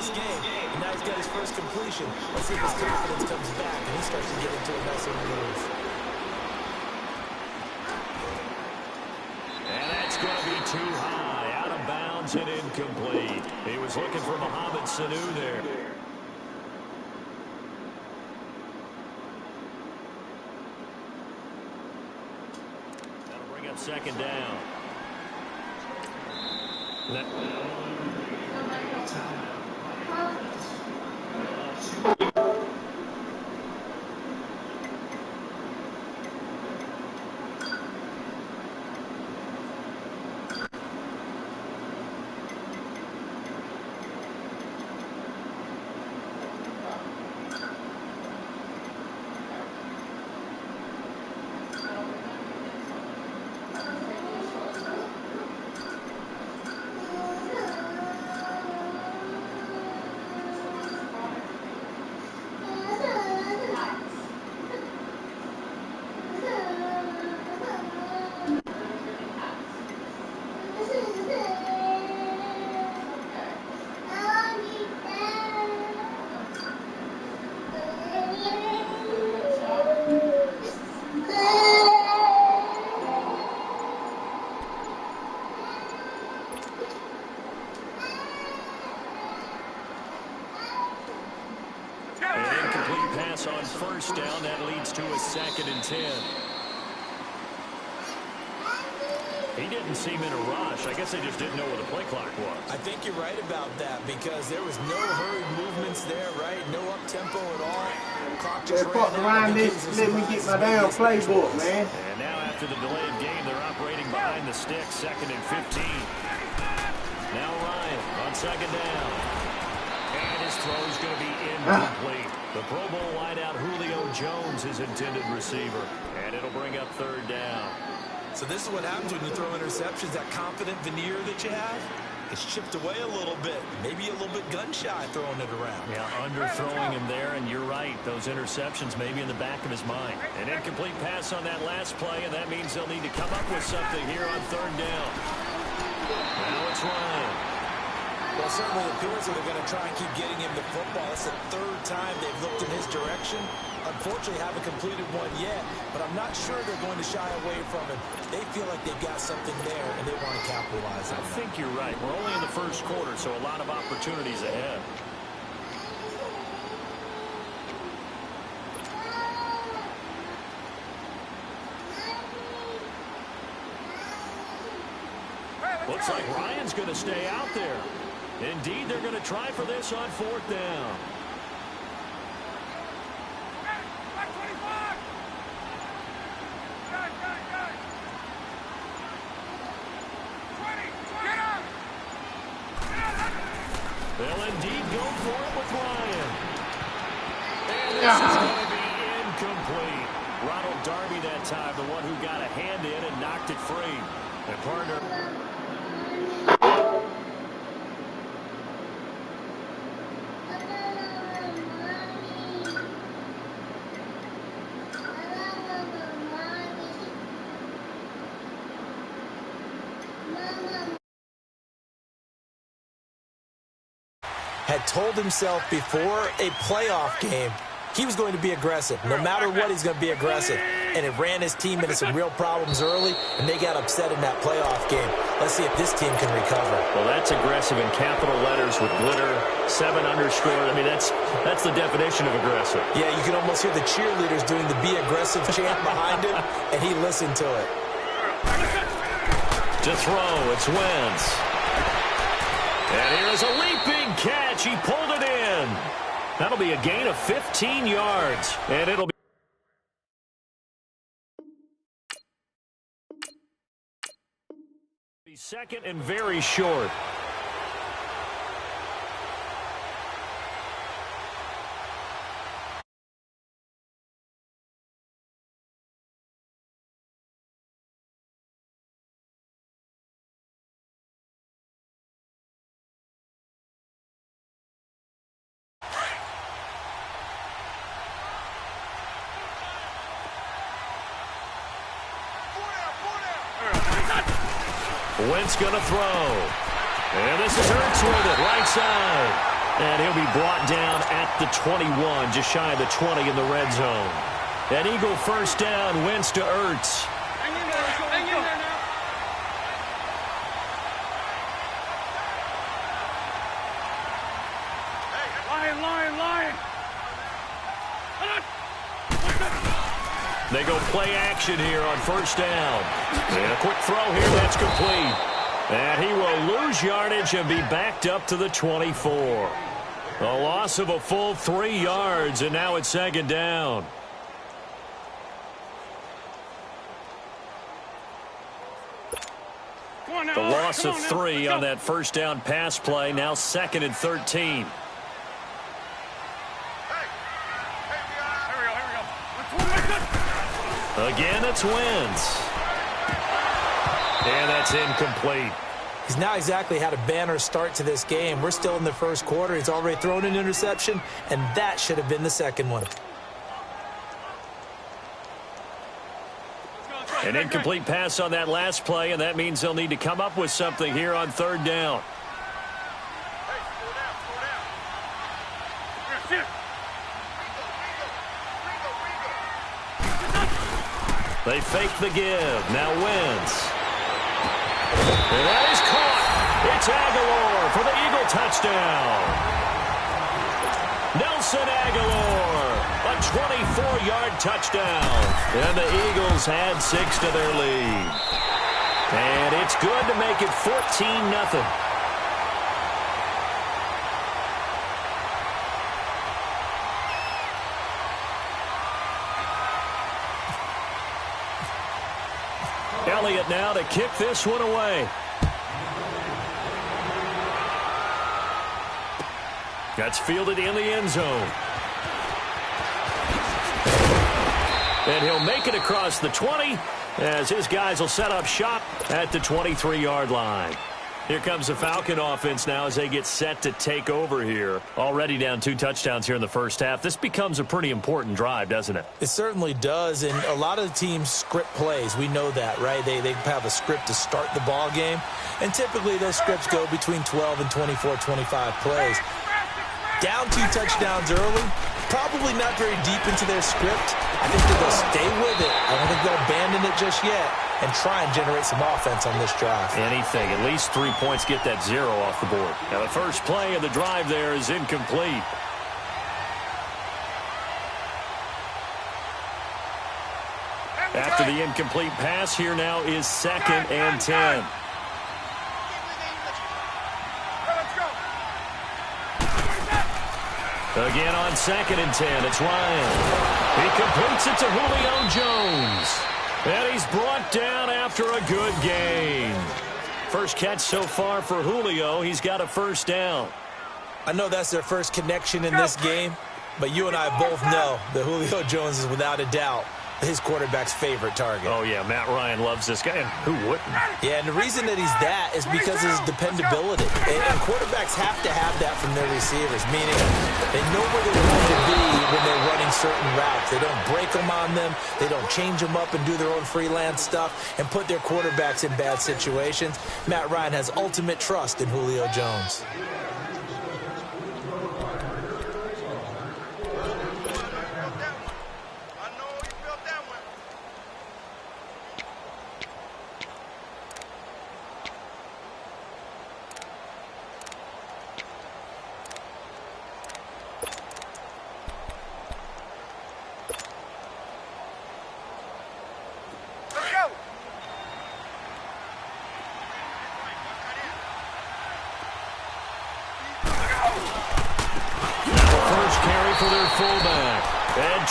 this game. And now he's got his first completion. Let's see if his confidence comes back and he starts to get into a nicer groove. And that's going to be too high. Out of bounds and incomplete. He was looking for Mohamed Sanu there. That'll bring up second down. On first down, that leads to a 2nd and 10. He didn't seem in a rush. I guess they just didn't know where the play clock was. I think you're right about that because there was no hurried movements there, right? No up-tempo at all. Clock just ran around this. Let me get my damn playbook, man. And now after the delay of game, they're operating behind the stick, 2nd and 15. Now Ryan on 2nd down. And his throw is going to be incomplete. The Pro Bowl wideout Julio Jones is intended receiver. And it'll bring up 3rd down. So this is what happens when you throw interceptions. That confident veneer that you have, it's chipped away a little bit. Maybe a little bit gun-shy throwing it around. Yeah, underthrowing him there, and you're right. Those interceptions may be in the back of his mind. An incomplete pass on that last play, and that means they'll need to come up with something here on 3rd down. Now it's Ryan. Well, it certainly appears that they're going to try and keep getting him the football. It's the 3rd time they've looked in his direction. Unfortunately, haven't completed one yet, but I'm not sure they're going to shy away from it. They feel like they've got something there, and they want to capitalize on it. I think you're right. We're only in the 1st quarter, so a lot of opportunities ahead. Looks like Ryan's going to stay out there. Indeed, they're going to try for this on 4th down. They'll indeed go for it with Ryan. And this is going to be incomplete. Ronald Darby that time, the one who got a hand in and knocked it free. And partner... had told himself before a playoff game he was going to be aggressive. No matter what, he's going to be aggressive. And it ran his team into some real problems early, and they got upset in that playoff game. Let's see if this team can recover. Well, that's aggressive in capital letters with glitter, 7 underscore. I mean, that's the definition of aggressive. Yeah, you can almost hear the cheerleaders doing the be aggressive chant behind him, and he listened to it. To throw, it's Wentz. And here's a leaping catch. He pulled it in. That'll be a gain of 15 yards. And it'll be 2nd and very short. Wentz going to throw. And this is Hurts with it, right side. And he'll be brought down at the 21, just shy of the 20 in the red zone. An Eagle first down, Wentz to Ertz. Hang in there now. Lion. They go play action here on first down. And a quick throw here, that's complete. And he will lose yardage and be backed up to the 24. A loss of a full 3 yards, and now it's second down. The loss of 3 on that first down pass play, now 2nd and 13. Again, it's Wentz. And that's incomplete. He's now exactly had a banner start to this game. We're still in the first quarter. He's already thrown an interception, and that should have been the second one. An incomplete pass on that last play, and that means they'll need to come up with something here on third down. They fake the give. Now Wentz. And that is caught. It's Aguilar for the Eagle touchdown. Nelson Aguilar, a 24-yard touchdown. And the Eagles had 6 to their lead. And it's good to make it 14-0. Elliott now to kick this one away. That's fielded in the end zone. And he'll make it across the 20 as his guys will set up shop at the 23-yard line. Here comes the Falcon offense now as they get set to take over here. Already down 2 touchdowns here in the first half. This becomes a pretty important drive, doesn't it? It certainly does, and a lot of the teams script plays. We know that, right? They have a script to start the ball game, and typically those scripts go between 12 and 24, 25 plays. Down 2 touchdowns early, probably not very deep into their script. I think that they'll stay with it. I don't think they'll abandon it just yet and try and generate some offense on this drive. Anything. At least 3 points, get that 0 off the board. Now the first play of the drive there is incomplete. After the incomplete pass, here now is 2nd and 10. Again on 2nd and 10, it's Ryan. He completes it to Julio Jones. And he's brought down after a good gain. First catch so far for Julio. He's got a first down. I know that's their first connection in this game, but you and I both know that Julio Jones is without a doubt his quarterback's favorite target. Oh, yeah, Matt Ryan loves this guy, and who wouldn't? Yeah, and the reason that he's that is because of his dependability. And quarterbacks have to have that from their receivers, meaning they know where they're going to be when they're running certain routes. They don't break them on them. They don't change them up and do their own freelance stuff and put their quarterbacks in bad situations. Matt Ryan has ultimate trust in Julio Jones.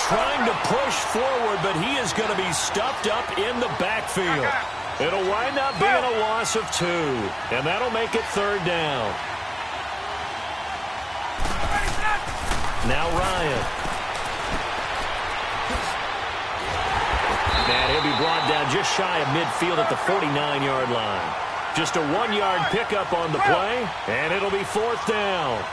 Trying to push forward, but he is going to be stuffed up in the backfield. It'll wind up being a loss of 2, and that'll make it 3rd down. Now Ryan. And he'll be brought down just shy of midfield at the 49-yard line. Just a 1-yard pickup on the play, and it'll be 4th down.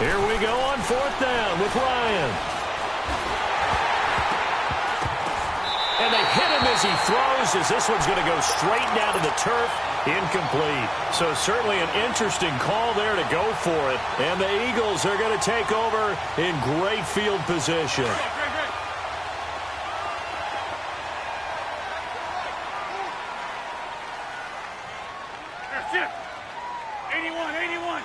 Here we go on 4th down with Ryan. And they hit it as he throws, as this one's going to go straight down to the turf. Incomplete. So certainly an interesting call there to go for it. And the Eagles are going to take over in great field position. That's it. 81, 81.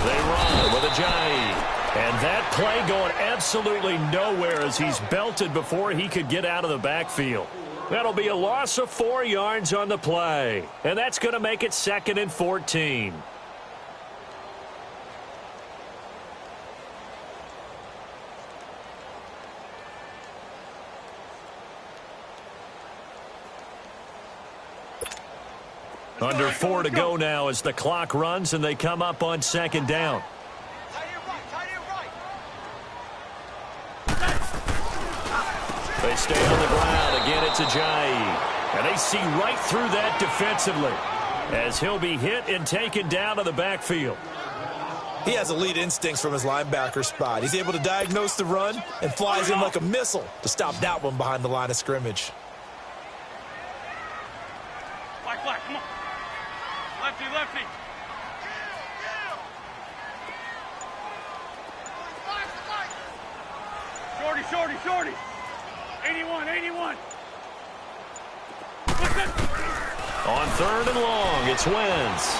They run with Ajayi. And that play going absolutely nowhere as he's belted before he could get out of the backfield. That'll be a loss of 4 yards on the play. And that's going to make it 2nd and 14. Under 4 to go now as the clock runs and they come up on 2nd down. They stay on the ground. Again, it's Ajayi. And they see right through that defensively as he'll be hit and taken down to the backfield. He has elite instincts from his linebacker spot. He's able to diagnose the run and flies in like a missile to stop that one behind the line of scrimmage. Flag, come on. Lefty, lefty. Shorty. 81, 81. On 3rd and long, it's Wentz.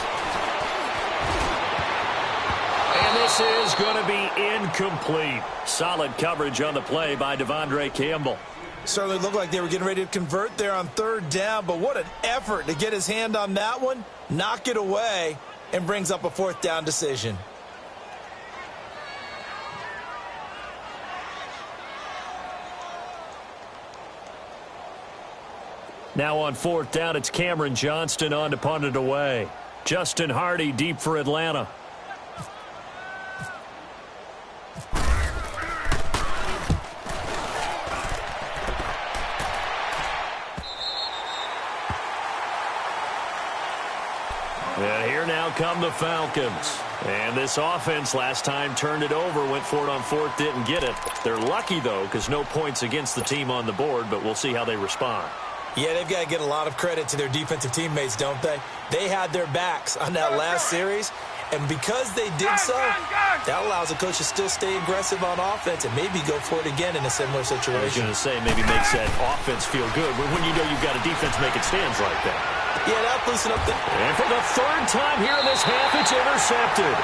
And this is going to be incomplete. Solid coverage on the play by Devondre Campbell. Certainly looked like they were getting ready to convert there on 3rd down, but what an effort to get his hand on that one, knock it away, and brings up a 4th down decision. Now on 4th down, it's Cameron Johnston on to punt it away. Justin Hardy deep for Atlanta. And here now come the Falcons. And this offense last time turned it over, went for it on 4th, didn't get it. They're lucky, though, because no points against the team on the board, but we'll see how they respond. Yeah, they've got to get a lot of credit to their defensive teammates, don't they? They had their backs on that last series, and because they did so, that allows the coach to still stay aggressive on offense and maybe go for it again in a similar situation. I was going to say maybe makes that offense feel good, but when you know you've got a defense making stands like that. Yeah, that loosen up the... And for the 3rd time here in this half, it's intercepted.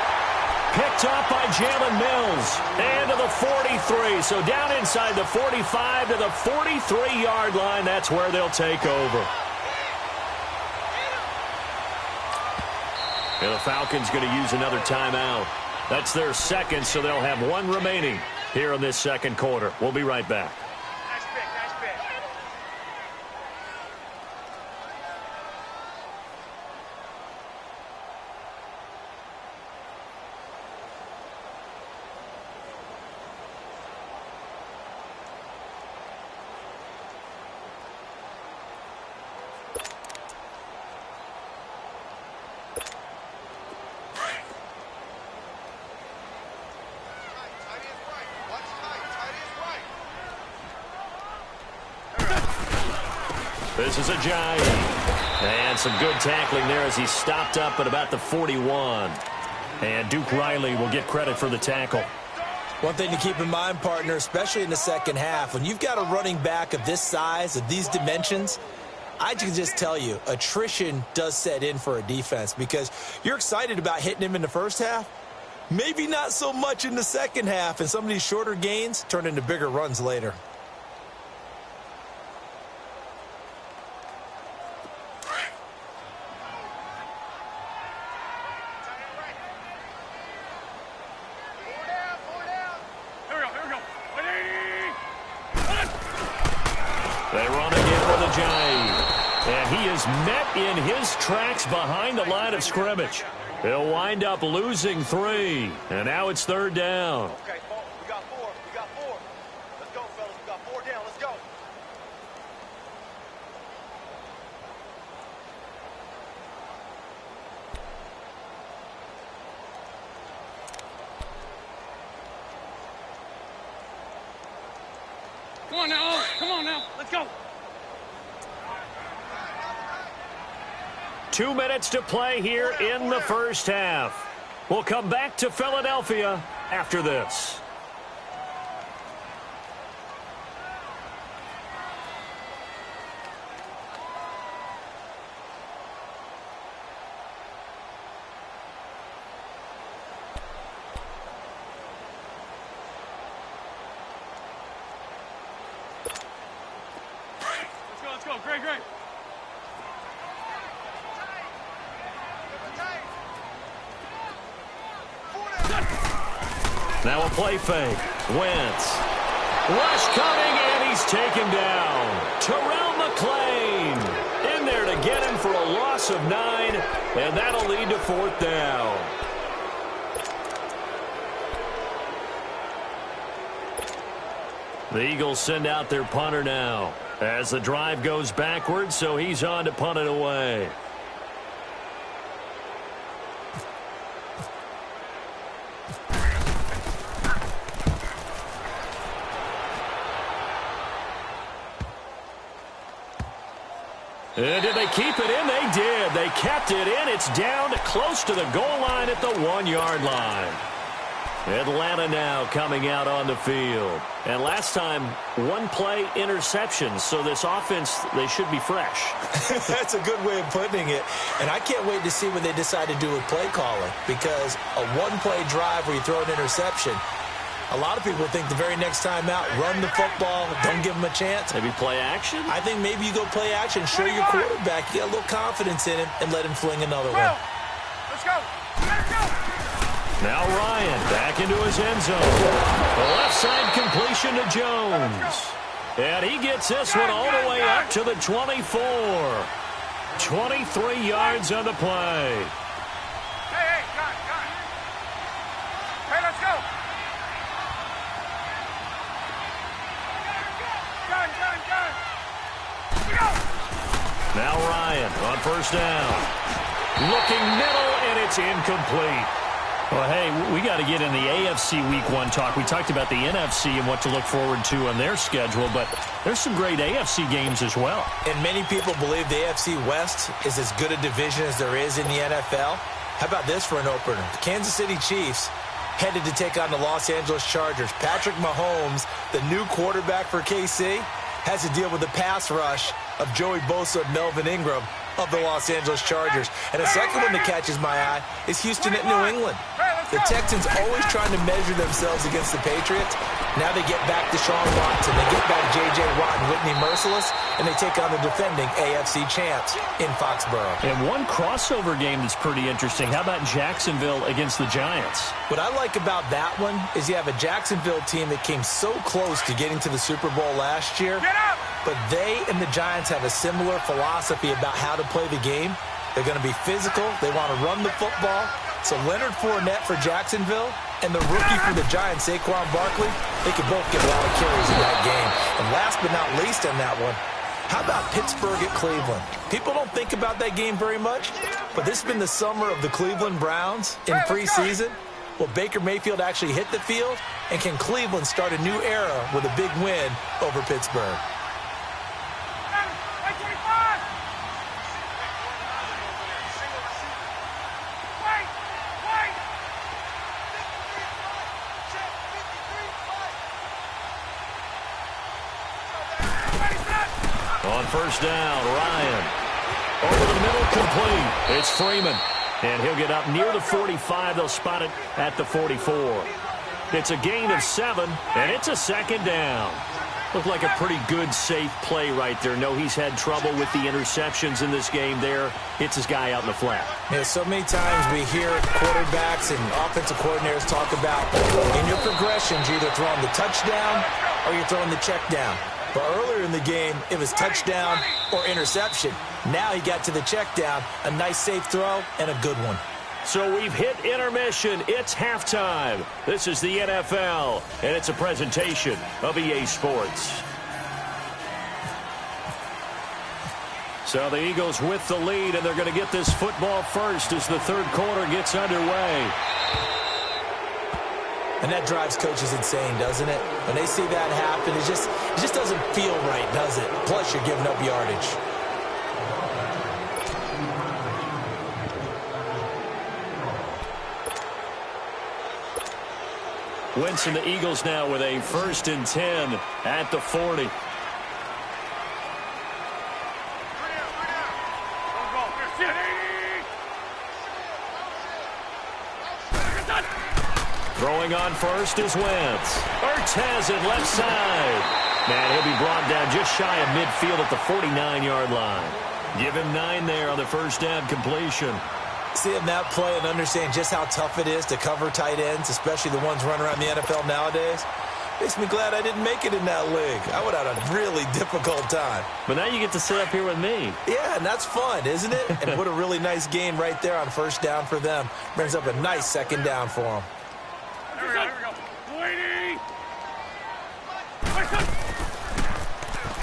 Picked up by Jalen Mills. And to the 43. So down inside the 45 to the 43-yard line. That's where they'll take over. And the Falcons going to use another timeout. That's their 2nd, so they'll have 1 remaining here in this 2nd quarter. We'll be right back. Nice pick. This is Ajayi. And some good tackling there as he stopped up at about the 41. And Duke Riley will get credit for the tackle. One thing to keep in mind, partner, especially in the 2nd half, when you've got a running back of this size, of these dimensions, I can just tell you, attrition does set in for a defense because you're excited about hitting him in the 1st half. Maybe not so much in the 2nd half, and some of these shorter gains turn into bigger runs later. They run again with Ajayi. And he is met in his tracks behind the line of scrimmage. He'll wind up losing 3. And now it's 3rd down. Okay, we got 4. Let's go, fellas. We got 4 down. Let's go. Come on now. Come on now. Let's go. 2 minutes to play here in the first half. We'll come back to Philadelphia after this. Let's go. Great. Now a play fake. Wentz. Rush coming, and he's taken down. Terrell McClain in there to get him for a loss of 9, and that'll lead to 4th down. The Eagles send out their punter now as the drive goes backwards, so he's on to punt it away. And did they keep it in? They did. They kept it in. It's down to close to the goal line at the 1-yard line. Atlanta now coming out on the field. And last time, 1-play interception. So this offense, they should be fresh. That's a good way of putting it. And I can't wait to see what they decide to do with play calling. Because a 1-play drive where you throw an interception, a lot of people think the very next time out, run the football, don't give them a chance. Maybe play action? I think maybe you go play action, show your quarterback, you got a little confidence in him, and let him fling another one. Let's go. Let's go. Now Ryan back into his end zone. The left side completion to Jones. And he gets this one all the way up to the 24. 23 yards on the play. Hey, got it. Hey, let's go. Now Ryan on first down. Looking middle, and it's incomplete. Well, hey, we got to get in the AFC Week 1 talk. We talked about the NFC and what to look forward to on their schedule, but there's some great AFC games as well. And many people believe the AFC West is as good a division as there is in the NFL. How about this for an opener? The Kansas City Chiefs headed to take on the Los Angeles Chargers. Patrick Mahomes, the new quarterback for KC, has to deal with the pass rush of Joey Bosa and Melvin Ingram of the Los Angeles Chargers. And the second one that catches my eye is Houston at New England. The Texans always trying to measure themselves against the Patriots. Now they get back to Deshaun Watson. They get back J.J. Watt and Whitney Merciless, and they take on the defending AFC champs in Foxborough. And one crossover game that's pretty interesting. How about Jacksonville against the Giants? What I like about that one is you have a Jacksonville team that came so close to getting to the Super Bowl last year, but they and the Giants have a similar philosophy about how to play the game. They're going to be physical. They want to run the football. So Leonard Fournette for Jacksonville and the rookie for the Giants, Saquon Barkley, they could both get a lot of carries in that game. And last but not least on that one, how about Pittsburgh at Cleveland? People don't think about that game very much, but this has been the summer of the Cleveland Browns in preseason. Well, Baker Mayfield actually hit the field, and can Cleveland start a new era with a big win over Pittsburgh? On first down, Ryan. Over the middle, complete. It's Freeman. And he'll get up near the 45. They'll spot it at the 44. It's a gain of 7, and it's a second down. Looked like a pretty good, safe play right there. No, he's had trouble with the interceptions in this game there. Hits his guy out in the flat. Yeah, so many times we hear quarterbacks and offensive coordinators talk about in your progressions, you're either throwing the touchdown or you're throwing the check down. But earlier in the game, it was touchdown or interception. Now he got to the check down, a nice safe throw, and a good one. So we've hit intermission. It's halftime. This is the NFL, and it's a presentation of EA Sports. So the Eagles with the lead, and they're going to get this football first as the third quarter gets underway. And that drives coaches insane, doesn't it? When they see that happen, it just doesn't feel right, does it? Plus, you're giving up yardage. Wentz and the Eagles now with a 1st and 10 at the 40. Throwing on first is Wentz. Ertz has it left side. Man, he'll be brought down just shy of midfield at the 49-yard line. Give him 9 there on the first down completion. Seeing that play and understand just how tough it is to cover tight ends, especially the ones running around the NFL nowadays, makes me glad I didn't make it in that league. I would have had a really difficult time. But now you get to sit up here with me. Yeah, and that's fun, isn't it? And what a really nice game right there on first down for them. Brings up a nice second down for them. Here we go. Waiting.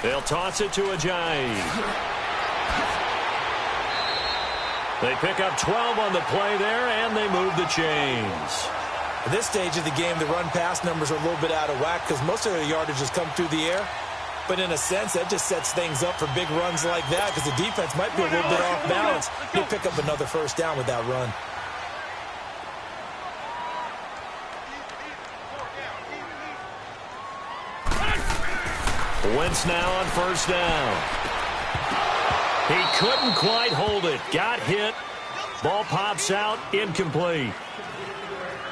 They'll toss it to Ajayi. They pick up 12 on the play there, and they move the chains. At this stage of the game, the run-pass numbers are a little bit out of whack because most of their yardage has come through the air. But in a sense, that just sets things up for big runs like that because the defense might be a little bit off balance. He'll pick up another first down with that run. Wentz now on first down. He couldn't quite hold it. Got hit. Ball pops out. Incomplete.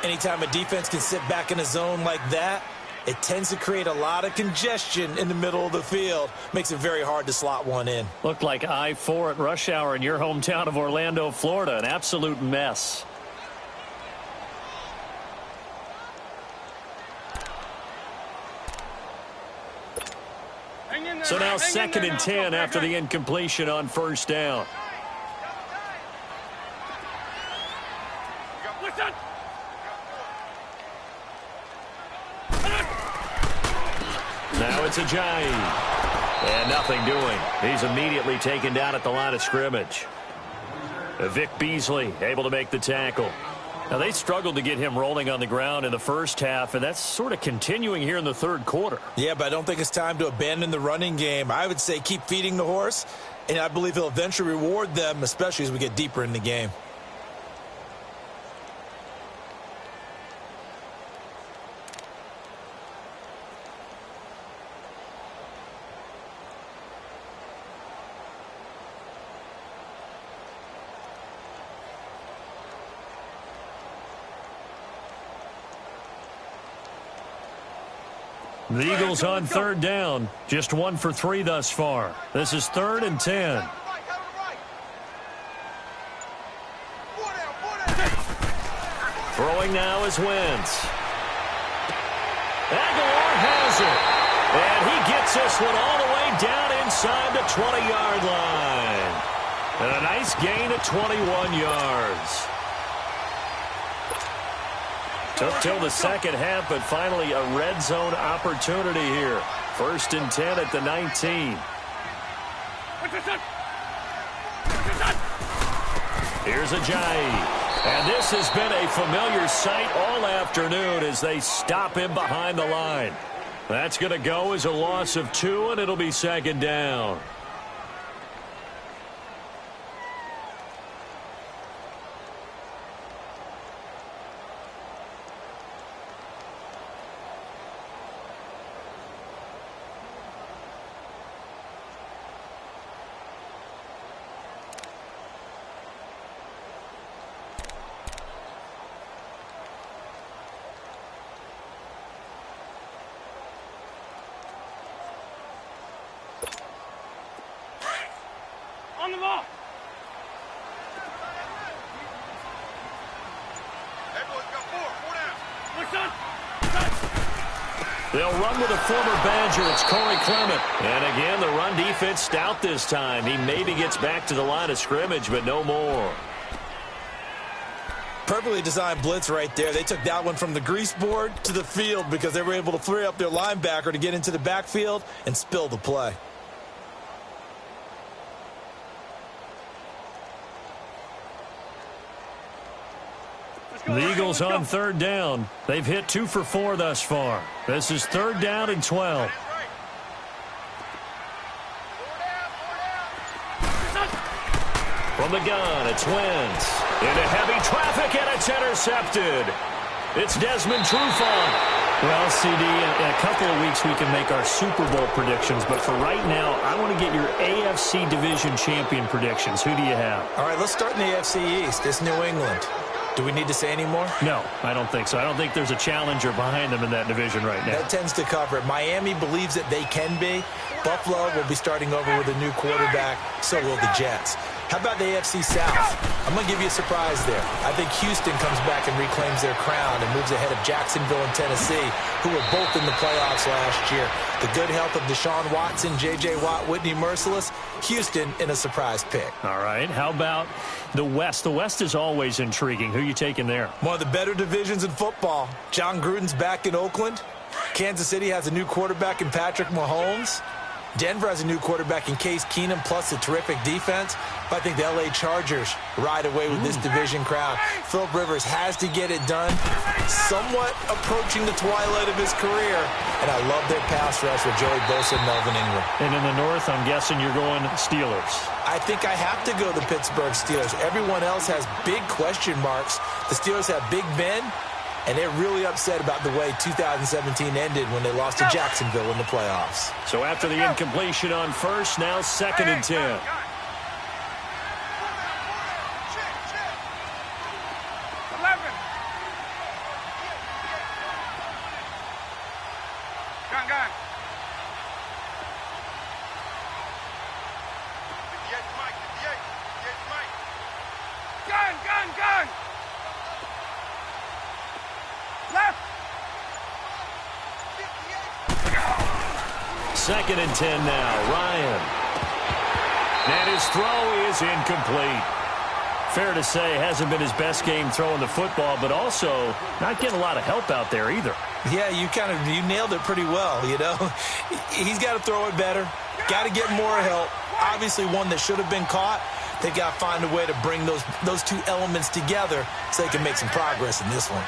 Anytime a defense can sit back in a zone like that, it tends to create a lot of congestion in the middle of the field. Makes it very hard to slot one in. Looked like I-4 at rush hour in your hometown of Orlando, Florida. An absolute mess. So now 2nd and 10 after the incompletion on first down. Now it's Ajayi. And nothing doing. He's immediately taken down at the line of scrimmage. Vic Beasley able to make the tackle. Now, they struggled to get him rolling on the ground in the first half, and that's sort of continuing here in the third quarter. Yeah, but I don't think it's time to abandon the running game. I would say keep feeding the horse, and I believe he'll eventually reward them, especially as we get deeper in the game. The Eagles on third down. Just 1 for 3 thus far. This is 3rd and 10. Throwing now is Wentz. Aguilar has it. And he gets this one all the way down inside the 20-yard line. And a nice gain of 21 yards. Took till the second half, but finally a red zone opportunity here. 1st and 10 at the 19. Here's Ajayi. And this has been a familiar sight all afternoon as they stop him behind the line. That's going to go as a loss of 2, and it'll be 2nd down. On the ball. Everyone's got 4 down. Looks on. They'll run with a former Badger. It's Corey Clement. And again, the run defense stout this time. He maybe gets back to the line of scrimmage, but no more. Perfectly designed blitz right there. They took that one from the grease board to the field because they were able to free up their linebacker to get into the backfield and spill the play. Let's The Eagles on third down. They've hit 2 for 4 thus far. This is 3rd down and 12. From the gun, it's Wentz. Into heavy traffic, and it's intercepted. It's Desmond Trufant. Well, CD, in a couple of weeks we can make our Super Bowl predictions, but for right now, I want to get your AFC Division Champion predictions. Who do you have? All right, let's start in the AFC East. It's New England. Do we need to say any more? No, I don't think so. I don't think there's a challenger behind them in that division right now. That tends to cover it. Miami believes that they can be. Buffalo will be starting over with a new quarterback. So will the Jets. How about the AFC South? I'm going to give you a surprise there. I think Houston comes back and reclaims their crown and moves ahead of Jacksonville and Tennessee, who were both in the playoffs last year. The good health of Deshaun Watson, J.J. Watt, Whitney Merciless. Houston in a surprise pick. All right. How about the West? The West is always intriguing. Who are you taking there? One of the better divisions in football. John Gruden's back in Oakland. Kansas City has a new quarterback in Patrick Mahomes. Denver has a new quarterback in Case Keenum, plus a terrific defense. But I think the L.A. Chargers ride away with this division crown. Philip Rivers has to get it done. Somewhat approaching the twilight of his career. And I love their pass rush with Joey Bosa and Melvin Ingram. And in the North, I'm guessing you're going Steelers. I think I have to go the Pittsburgh Steelers. Everyone else has big question marks. The Steelers have Big Ben. And they're really upset about the way 2017 ended when they lost to Jacksonville in the playoffs. So after the incompletion on first, now 2nd and 10. Gun! 2nd and 10 now. Ryan. And his throw is incomplete. Fair to say, hasn't been his best game throwing the football, but also not getting a lot of help out there either. Yeah, you nailed it pretty well, you know. He's got to throw it better. Got to get more help. Obviously one that should have been caught. They got to find a way to bring those two elements together so they can make some progress in this one.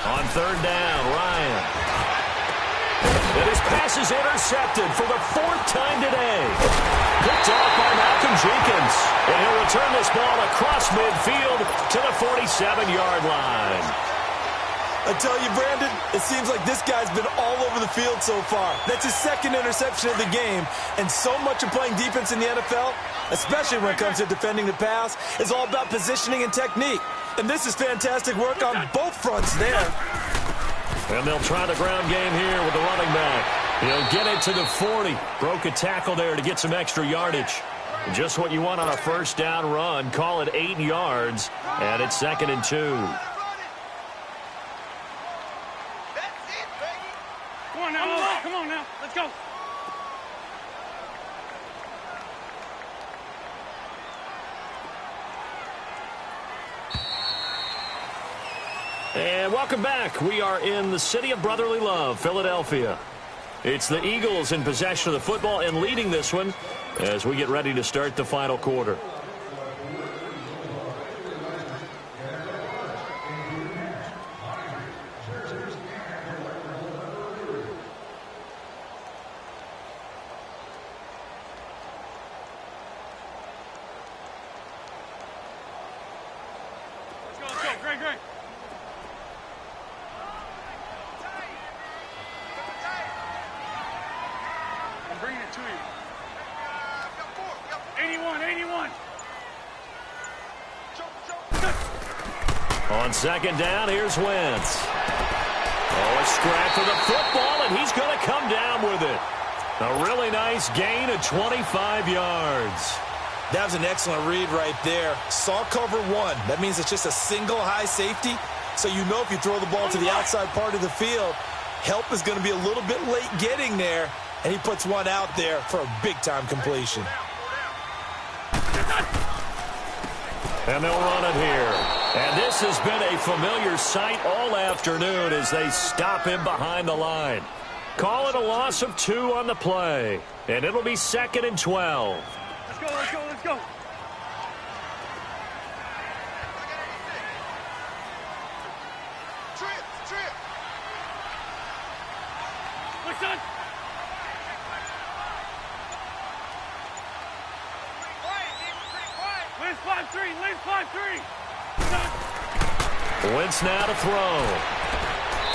On 3rd down, Ryan. And his pass is intercepted for the 4th time today. Picked off by Malcolm Jenkins. And he'll return this ball across midfield to the 47-yard line. I tell you, Brandon, it seems like this guy's been all over the field so far. That's his 2nd interception of the game. And so much of playing defense in the NFL, especially when it comes to defending the pass, is all about positioning and technique. And this is fantastic work on both fronts there. And they'll try the ground game here with the running back. He'll get it to the 40. Broke a tackle there to get some extra yardage. Just what you want on a 1st down run. Call it 8 yards. And it's 2nd and 2. Come on now. Let's go. And welcome back. We are in the city of brotherly love, Philadelphia. It's the Eagles in possession of the football and leading this one as we get ready to start the final quarter. Great. I'm bringing it to you. 81. On 2nd down, here's Wentz. Oh, a scrap for the football, and he's going to come down with it. A really nice gain of 25 yards. That was an excellent read right there. Saw cover 1. That means it's just a single high safety. So you know if you throw the ball to the outside part of the field, help is going to be a little bit late getting there. And he puts one out there for a big-time completion. And they'll run it here. And this has been a familiar sight all afternoon as they stop him behind the line. Call it a loss of 2 on the play. And it'll be 2nd and 12. Let's go. trip. Listen. Wins 5-3. Wins 5-3. Wentz now to throw.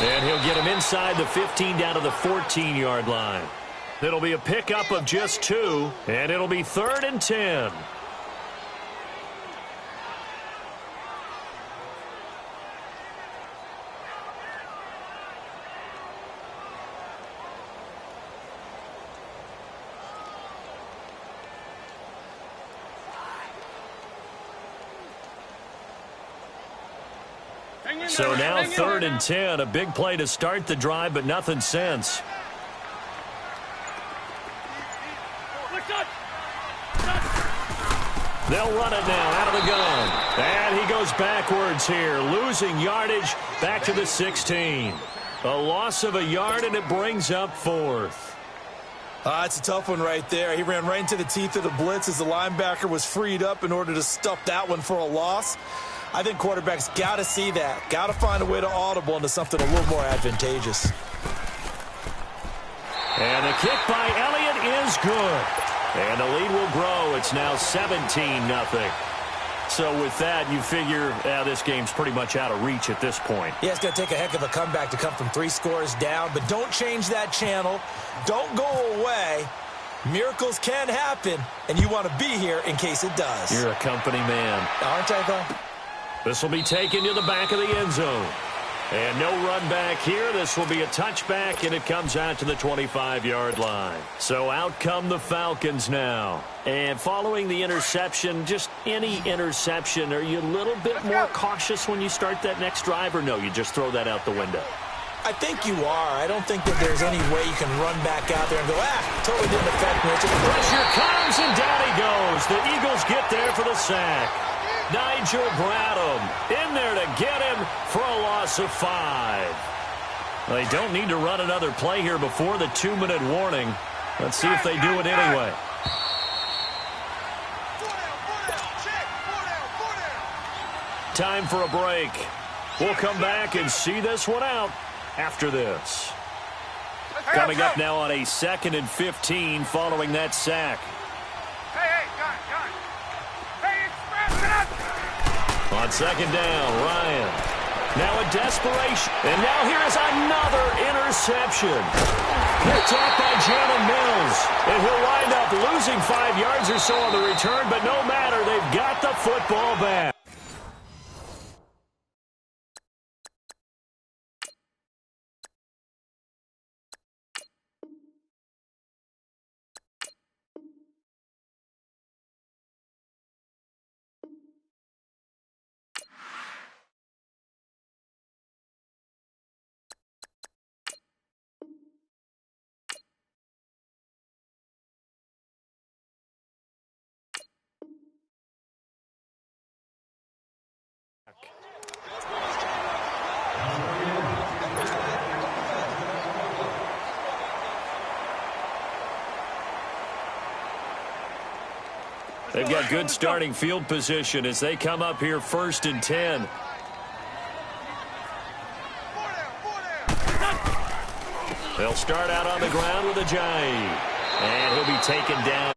And he'll get him inside the 15 down to the 14-yard line. It'll be a pickup of just 2, and it'll be 3rd and 10. So now 3rd and 10, a big play to start the drive, but nothing since. They'll run it now out of the gun. And he goes backwards here, losing yardage back to the 16. A loss of a yard, and it brings up 4th. It's a tough one right there. He ran right into the teeth of the blitz as the linebacker was freed up in order to stuff that one for a loss. I think quarterbacks got to see that. Got to find a way to audible into something a little more advantageous. And the kick by Elliott is good. And the lead will grow. It's now 17-0. So with that, you figure this game's pretty much out of reach at this point. Yeah, it's going to take a heck of a comeback to come from 3 scores down. But don't change that channel. Don't go away. Miracles can happen, and you want to be here in case it does. You're a company man. Aren't I, though? This will be taken to the back of the end zone. And no run back here. This will be a touchback, and it comes out to the 25-yard line. So out come the Falcons now. And following the interception, just any interception, are you a little bit more cautious when you start that next drive, or no, you just throw that out the window? I think you are. I don't think that there's any way you can run back out there and go, totally didn't affect me. Pressure comes, and down he goes. The Eagles get there for the sack. Nigel Bradham in there to get him for a loss of 5. They don't need to run another play here before the 2-minute warning. Let's see if they do it anyway. Time for a break. We'll come back and see this one out after this. Coming up now on a 2nd and 15 following that sack. On 2nd down, Ryan. Now a desperation. And now here is another interception. Picked off by Jalen Mills. And he'll wind up losing 5 yards or so on the return, but no matter, they've got the football back. They've got good starting field position as they come up here 1st and 10. They'll start out on the ground with Ajayi. And he'll be taken down